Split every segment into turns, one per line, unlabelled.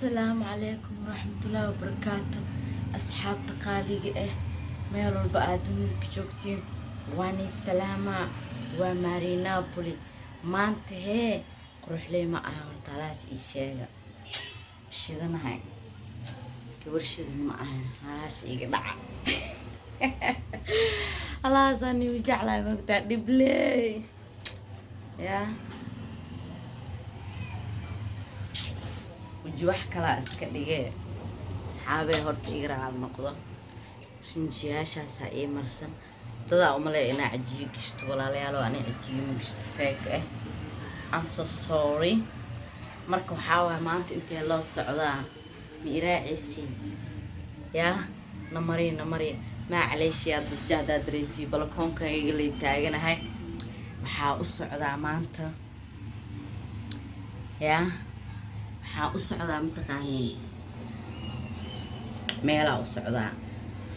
السلام عليكم ورحمة الله وبركاته. أصحاب تقاليد ميلو البقادم كجوكتين واني السلامة وماري نابولي ما انتهي قروح لي معها وطلاس إيشيغا بشيدنا هاي كورشيزن معها خلاص يقدع الله زاني وجعلها مقدار دبلي يا وجوح كلا اسكا دغه اصحابي هورت ايغرا نقضه شنجياشا ساي مرسن ددا umaleey ina cajiyo gishto walaalayaal oo ana cajiyo gishto fake I'm so sorry marka waxa waa maanta intee loo socdaa miiraaciisi ya namari ma caleesh ya dajada dareenti balkoonka iga leey taaganahay waxa u socdaa maanta ya waxaa u socdaa mataqaaniin meelaa u socdaa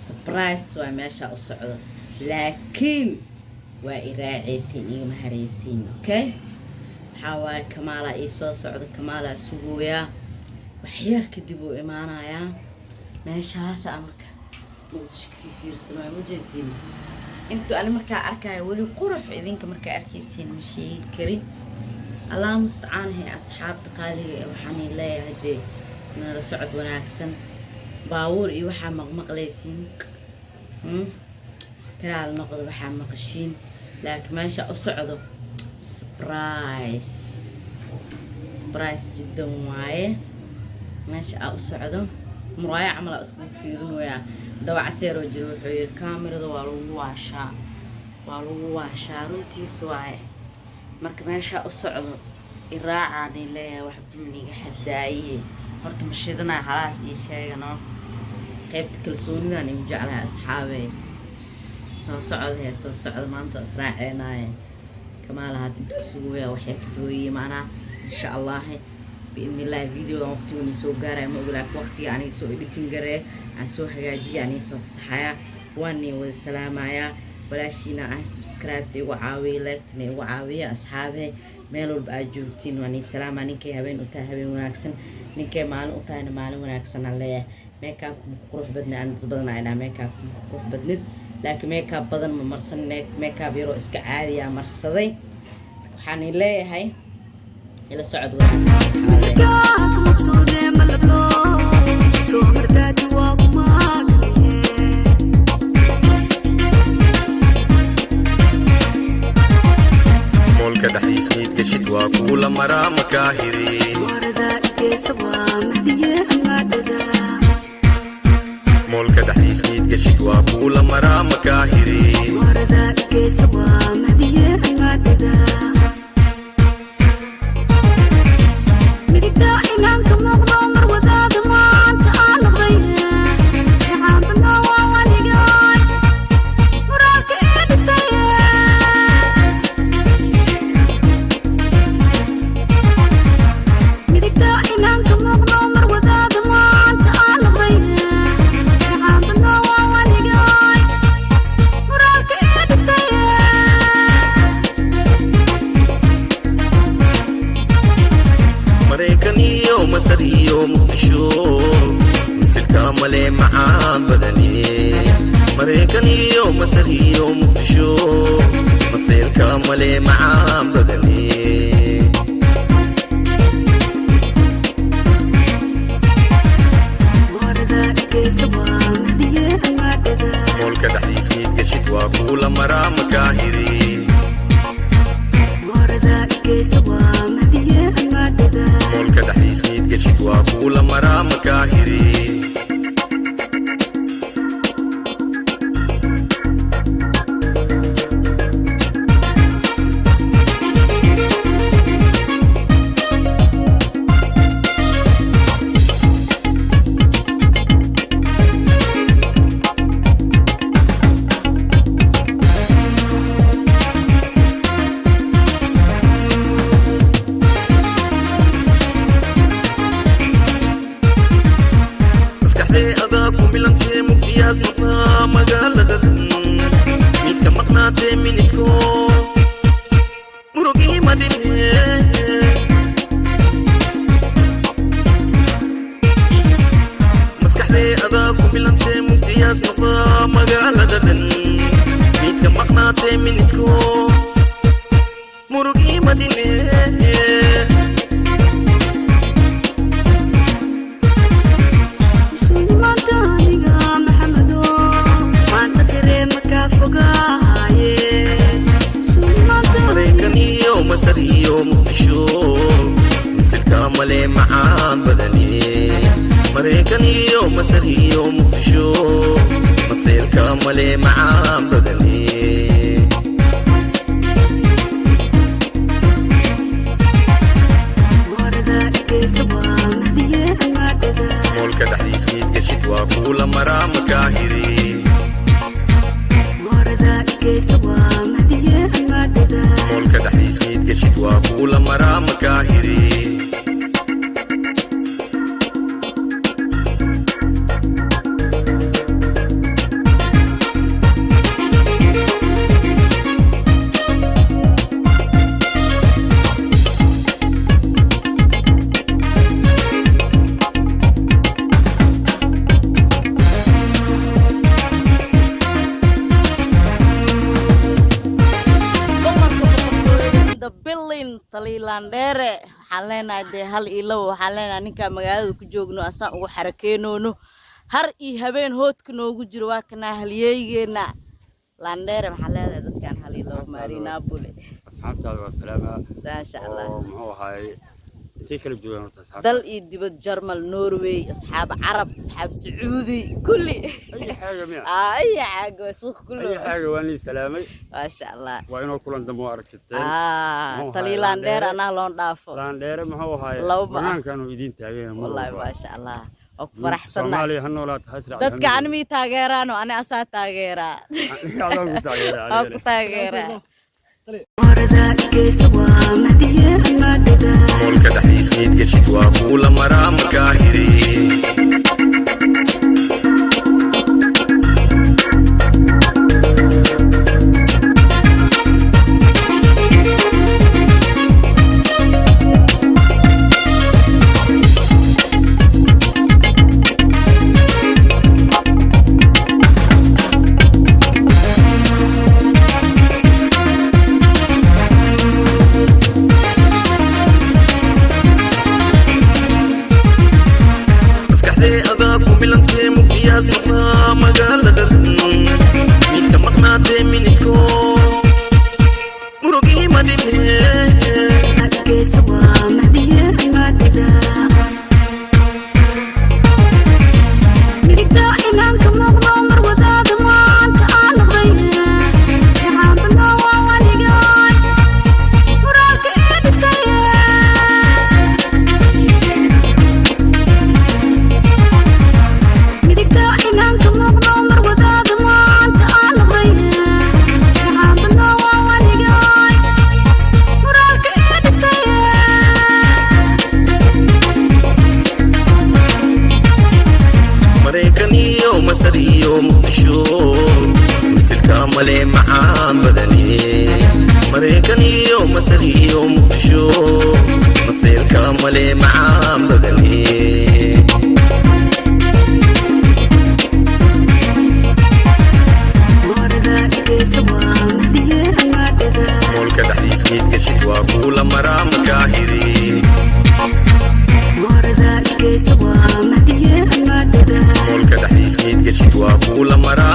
surprise waa meesha u socdo laakiin waa iraacaysiin igama haraysiin okay waxaa waaye kamaala ii soo socdo kamaala sugooyaa waxyar kadib uu imaanayaa meeshaas marka muudishka fiirsano ma jeedin inta aan markaa arkaayo wali qurux idinka markaa arkaysiin ma sheegi karin الله مستعان هي أصحاب تقالي وحني لا يهدي من الصعد وناكسن باور إيه وحا مغليسين ترى المغض وحا مقشين لكن ما شاء صعدوا سبرايز جدا واي ما شاء صعدوا مرايا عمل أسبوع فيرون ويا دوا عسير وجرو حير كاميرا والو واشا روتي سواي marka meesha u socdo iraacani leeyahay wax biniga xasdaaye horta mashidana halaas ii sheegano qaybta kalsoonidaan in jeclahay asxaabay soo socdo maanta israaceenaay kamaala had inta suuya waxay ka dooyay maana insha Allah bi'in illah video waqtiga soo gaaray ma oglaak waqtiga aniga soo editing garee aan soo hagaajiyo aniga soo fasaxaya waani wada salaamaya walaashina subscribe igu caawiyo like igu caawiyo asxaabe meel walba aad joogtiin waani salaam ninkay habeen u tahay habeen wanaagsan ninkay maalin u tahay maalin wanaagsan alle makeup qurux badnaan badan ayna makeup qurux badnid laakiin makeup badan ma marsan makeup yaro iska caadi ah marsaday waxaan leeyahay ila socod
كدحيس ميت قشد وكل مرة مكاهري وردا كيسوا مهدية المعددا مول كدحيس ميت قشد وكل مرة مكاهري وردا كيسوا مهدية المعددا مديك دائما كمغضو مرودا دمان تعال غير يعام بنوا والقاي وراك ايد السيد مسريو مكشو مثل كامل معان بدني مريكنيو مسريو مكشو مثل كامل معان بدني مول كدحيس ميت قشد وكل مرة مكاهري مول كدحيس ميت قشد وكل مرة مكاهري maskaxdee adaa ku bilantee mugdiyaas nafaa magaalada dhan miidka maqnaatee minidko murugii madinee maraykanyo masariyo muqdisho misilka male macaan badani maraykanyo masariyo muqdisho masilka male macaan badani moolka dhexdiis miid gashid waa kuula maraa makaahiri moolka dhexdiis miid gashid waa kuula maraa makaahiri
taliilandheere waxaan leenahay dee hal iyo labo waxaan leenahay ninkaa magaalada ku joogno asaan ugu xarakeenoono har iyo habeen hoodka noogu jiro waa kanaa halyeeygeena landheere maxaa leedahay dadkaan hal iyo labo maarinaabule
asxaabtaada waa salaama
maasha allah
muxuu ahaay intay kala joogaan horta asxaabta
dal iyo dibad jarmal norway asxaab carab asxaab sacuudi kulli
ay xaaga miya
ay xaaga suuq kulli
ay xaaga waan lii salaamay
maasha allah
waa inoo kulan dambe oo aragteen
taliilandheere anaa loon dhaafo
landheere muxuu ahaay banaankan uu idin taagan
wallahi maasha allah oo faraxsan
Soomaaliya ha noolaato hasra
dadka animi taageeraan oo ani asaa taageeraa ku taageeraa
moolka dhexdiis miid gashid waa kuula maraa makaahiri magaalada miidka maqnaatee minidko murugii maraykanyo masariyo muqdisho misilka male macaan badani maraykanyo masariyo muqdisho masilka male macaan badani moolka dhexdiis miid gashid waa kuula maraa makaahiri moolka dhexdiis miid gashid waa kuula maraa